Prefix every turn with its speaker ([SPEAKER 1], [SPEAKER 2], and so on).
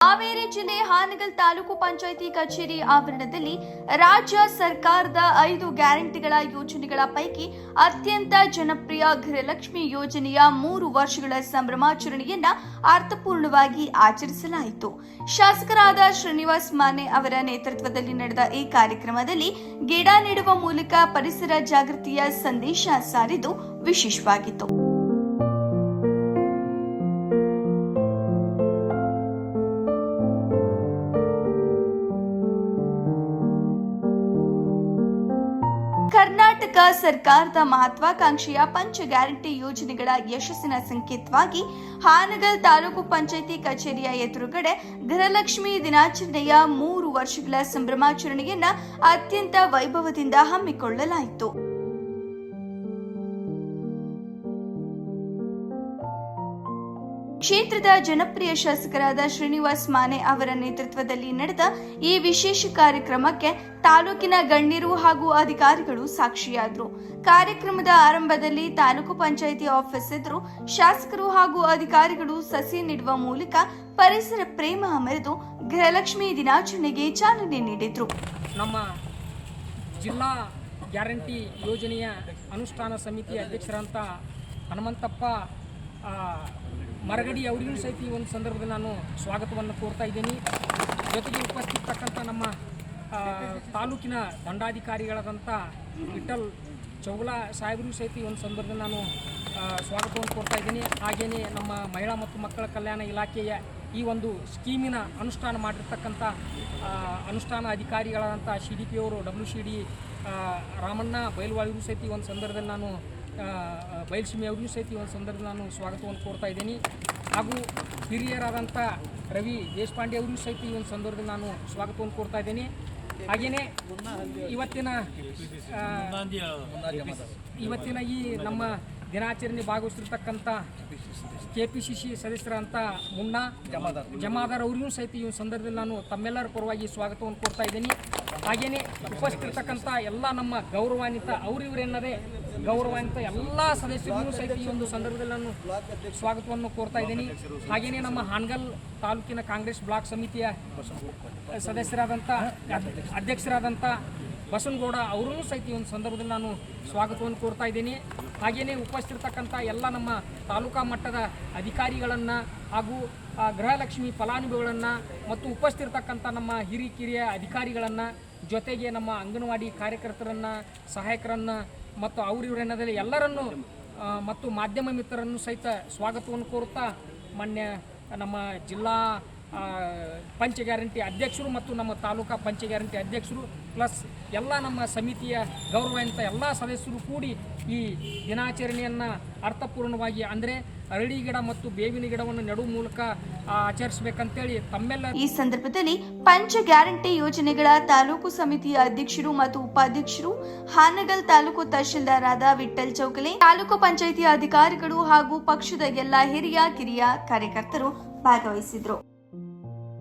[SPEAKER 1] ಹಾವೇರಿ ಜಿಲ್ಲೆ ಹಾನಗಲ್ ತಾಲೂಕು ಪಂಚಾಯಿತಿ ಕಚೇರಿ ಆವರಣದಲ್ಲಿ ರಾಜ್ಯ ಸರ್ಕಾರದ 5 ಗ್ಯಾರಂಟಿಗಳ ಯೋಜನೆಗಳ ಪೈಕಿ ಅತ್ಯಂತ ಜನಪ್ರಿಯ ಗೃಹಲಕ್ಷ್ಮಿ ಯೋಜನೆಯ 3 ವರ್ಷಗಳ ಸಂಭ್ರಮಾಚರಣೆಯನ್ನ ಅರ್ಥಪೂರ್ಣವಾಗಿ ಆಚರಿಸಲಾಯಿತು. ಶಾಸಕರಾದ ಶ್ರೀನಿವಾಸ್ ಮಾನೆ ಅವರ ನೇತೃತ್ವದಲ್ಲಿ ನಡೆದ ಈ ಕಾರ್ಯಕ್ರಮದಲ್ಲಿ ಗಿಡ ನೆಡುವ ಮೂಲಕ ಪರಿಸರ ಜಾಗೃತಿಯ ಸಂದೇಶ ಸಾರಿದ್ದು ವಿಶೇಷವಾಗಿತ್ತು. ಕರ್ನಾಟಕ ಸರ್ಕಾರದ ಮಹತ್ವಾಕಾಂಕ್ಷೆಯ ಪಂಚ ಗ್ಯಾರಂಟಿ ಯೋಜನೆಗಳ ಯಶಸ್ಸಿನ ಸಂಕೇತವಾಗಿ ಹಾನಗಲ್ ತಾಲೂಕು ಪಂಚಾಯಿತಿ ಕಚೇರಿಯ ಎದುರುಗಡೆ ಗೃಹಲಕ್ಷ್ಮಿ ದಿನಾಚರಣೆಯ 3 ವರ್ಷಗಳ ಸಂಭ್ರಮಾಚರಣೆಯನ್ನ ಅತ್ಯಂತ ವೈಭವದಿಂದ ಹಮ್ಮಿಕೊಳ್ಳಲಾಯಿತು. ಕ್ಷೇತ್ರದ ಜನಪ್ರಿಯ ಶಾಸಕರಾದ ಶ್ರೀನಿವಾಸ್ ಮಾನೆ ಅವರ ನೇತೃತ್ವದಲ್ಲಿ ನಡೆದ ಈ ವಿಶೇಷ ಕಾರ್ಯಕ್ರಮಕ್ಕೆ ತಾಲೂಕಿನ ಗಣ್ಯರು ಹಾಗೂ ಅಧಿಕಾರಿಗಳು ಸಾಕ್ಷಿಯಾದರು. ಕಾರ್ಯಕ್ರಮದ ಆರಂಭದಲ್ಲಿ ತಾಲೂಕು ಪಂಚಾಯಿತಿ ಆಫೀಸ್ ಎದುರು ಶಾಸಕರು ಹಾಗೂ ಅಧಿಕಾರಿಗಳು ಸಸಿ ನೆಡುವ ಮೂಲಕ ಪರಿಸರ ಪ್ರೇಮ ಮೆರೆದು ಗೃಹಲಕ್ಷ್ಮಿ ದಿನಾಚರಣೆಗೆ ಚಾಲನೆ ನೀಡಿದರು.
[SPEAKER 2] ನಮ್ಮ ಜಿಲ್ಲಾ ಗ್ಯಾರಂಟಿ ಯೋಜನೆಯ ಅನುಷ್ಠಾನ ಸಮಿತಿಯ ಅಧ್ಯಕ್ಷರಂತ ಹನುಮಂತಪ್ಪ ಮರಗಡಿ ಅವರಿಗೂ ಸಹಿತ ಈ ಒಂದು ಸಂದರ್ಭದಲ್ಲಿ ನಾನು ಸ್ವಾಗತವನ್ನು ಕೋರ್ತಾ ಇದ್ದೀನಿ. ಜೊತೆಗೆ ಉಪಸ್ಥಿತಕ್ಕಂಥ ನಮ್ಮ ತಾಲೂಕಿನ ದಂಡಾಧಿಕಾರಿಗಳಾದಂಥ ವಿಠಲ್ ಚೌಗಲ ಸಾಹೇಬರಿಗೂ ಸಹಿತ ಈ ಒಂದು ಸಂದರ್ಭದಲ್ಲಿ ನಾನು ಸ್ವಾಗತವನ್ನು ಕೋರ್ತಾ ಇದ್ದೀನಿ. ಹಾಗೆಯೇ ನಮ್ಮ ಮಹಿಳಾ ಮತ್ತು ಮಕ್ಕಳ ಕಲ್ಯಾಣ ಇಲಾಖೆಯ ಈ ಒಂದು ಸ್ಕೀಮಿನ ಅನುಷ್ಠಾನ ಮಾಡಿರ್ತಕ್ಕಂಥ ಅನುಷ್ಠಾನ ಅಧಿಕಾರಿಗಳಾದಂಥ CDP ಅವರು WCD ರಾಮಣ್ಣ ಬೈಲ್ವಾಳಿಗೂ ಸಹಿತ ಈ ಒಂದು ಸಂದರ್ಭದಲ್ಲಿ ನಾನು ಬಯಲುಸೀಮೆ ಅವ್ರಿಗೂ ಸಹಿತ ಒಂದು ಸಂದರ್ಭದಲ್ಲಿ ನಾನು ಸ್ವಾಗತವನ್ನು ಕೋರ್ತಾ ಇದ್ದೀನಿ. ಹಾಗೂ ಹಿರಿಯರಾದಂಥ ರವಿ ದೇಶಪಾಂಡೆ ಅವರಿಗೂ ಸಹಿತ ಈ ಒಂದು ಸಂದರ್ಭದಲ್ಲಿ ನಾನು ಸ್ವಾಗತವನ್ನು ಕೋರ್ತಾ ಇದ್ದೀನಿ. ಹಾಗೆಯೇ ಇವತ್ತಿನ ಈ ನಮ್ಮ ದಿನಾಚರಣೆ ಭಾಗವಹಿಸಿರ್ತಕ್ಕಂಥ KPCC ಸದಸ್ಯರಂಥ ಮುನ್ನಾ ಜಮಾದಾರ್ ಅವರಿಗೂ ಸಹಿತ ಈ ಸಂದರ್ಭದಲ್ಲಿ ನಾನು ತಮ್ಮೆಲ್ಲರ ಪರವಾಗಿ ಸ್ವಾಗತವನ್ನು ಕೋರ್ತಾ ಇದ್ದೀನಿ. ಹಾಗೆಯೇ ಉಪಸ್ಥಿತರ್ತಕ್ಕಂಥ ಎಲ್ಲ ನಮ್ಮ ಗೌರವಾನ್ವಿತ ಅವರಿವರೆನ್ನದೇ ಗೌರವಾನ್ವಿತ ಎಲ್ಲ ಸದಸ್ಯರಿಗೂ ಸಹಿತ ಈ ಒಂದು ಸಂದರ್ಭದಲ್ಲಿ ನಾನು ಸ್ವಾಗತವನ್ನು ಕೋರ್ತಾ ಇದ್ದೀನಿ. ಹಾಗೆಯೇ ನಮ್ಮ ಹಾನಗಲ್ ತಾಲೂಕಿನ ಕಾಂಗ್ರೆಸ್ ಬ್ಲಾಕ್ ಸಮಿತಿಯ ಸದಸ್ಯರಾದಂಥ ಅಧ್ಯಕ್ಷರಾದಂಥ ಬಸನಗೌಡ ಅವರೂ ಸಹಿತ ಈ ಒಂದು ಸಂದರ್ಭದಲ್ಲಿ ನಾನು ಸ್ವಾಗತವನ್ನು ಕೋರ್ತಾ ಇದ್ದೀನಿ. ಹಾಗೆಯೇ ಉಪಸ್ಥಿತರ್ತಕ್ಕಂಥ ಎಲ್ಲ ನಮ್ಮ ತಾಲೂಕಾ ಮಟ್ಟದ ಅಧಿಕಾರಿಗಳನ್ನು ಹಾಗೂ ಗೃಹಲಕ್ಷ್ಮಿ ಫಲಾನುಭವಿಗಳನ್ನು ಮತ್ತು ಉಪಸ್ಥಿತರ್ತಕ್ಕಂಥ ನಮ್ಮ ಹಿರಿಯ ಅಧಿಕಾರಿಗಳನ್ನು, ಜೊತೆಗೆ ನಮ್ಮ ಅಂಗನವಾಡಿ ಕಾರ್ಯಕರ್ತರನ್ನು, ಸಹಾಯಕರನ್ನು ಮತ್ತು ಅವರಿವರೆನ್ನದಲ್ಲಿ ಎಲ್ಲರನ್ನು ಮತ್ತು ಮಾಧ್ಯಮ ಮಿತ್ರರನ್ನು ಸಹಿತ ಸ್ವಾಗತವನ್ನು ಕೋರುತ್ತಾ ಮಾನ್ಯ ನಮ್ಮ ಜಿಲ್ಲಾ ಪಂಚ ಗ್ಯಾರಂಟಿ ಅಧ್ಯಕ್ಷರು ಮತ್ತು ನಮ್ಮ ತಾಲೂಕಾ ಪಂಚ ಗ್ಯಾರಂಟಿ ಅಧ್ಯಕ್ಷರು ಪ್ಲಸ್ ಎಲ್ಲ ನಮ್ಮ ಸಮಿತಿಯ ಗೌರವಾನ್ವಿತ ಎಲ್ಲ ಸದಸ್ಯರು ಕೂಡಿ ಈ ದಿನಾಚರಣೆಯನ್ನು ಅರ್ಥಪೂರ್ಣವಾಗಿ ಅಂದರೆ ಅರಳಿ ಗಿಡ ಮತ್ತು ಬೇವಿನ ಗಿಡವನ್ನು ನೆಡುವ ಮೂಲಕ ಆಚರಿಸಬೇಕಂತೇಳಿ ತಮ್ಮೆಲ್ಲ
[SPEAKER 1] ಈ ಸಂದರ್ಭದಲ್ಲಿ ಪಂಚ ಗ್ಯಾರಂಟಿ ಯೋಜನೆಗಳ ತಾಲೂಕು ಸಮಿತಿಯ ಅಧ್ಯಕ್ಷರು ಮತ್ತು ಉಪಾಧ್ಯಕ್ಷರು, ಹಾನಗಲ್ ತಾಲೂಕು ತಹಶೀಲ್ದಾರ್ ಆದ ವಿಠಲ್ ಚೌಗಲೆ, ತಾಲೂಕು ಪಂಚಾಯಿತಿ ಅಧಿಕಾರಿಗಳು ಹಾಗೂ ಪಕ್ಷದ ಎಲ್ಲ ಹಿರಿಯ ಕಿರಿಯ ಕಾರ್ಯಕರ್ತರು ಭಾಗವಹಿಸಿದರು.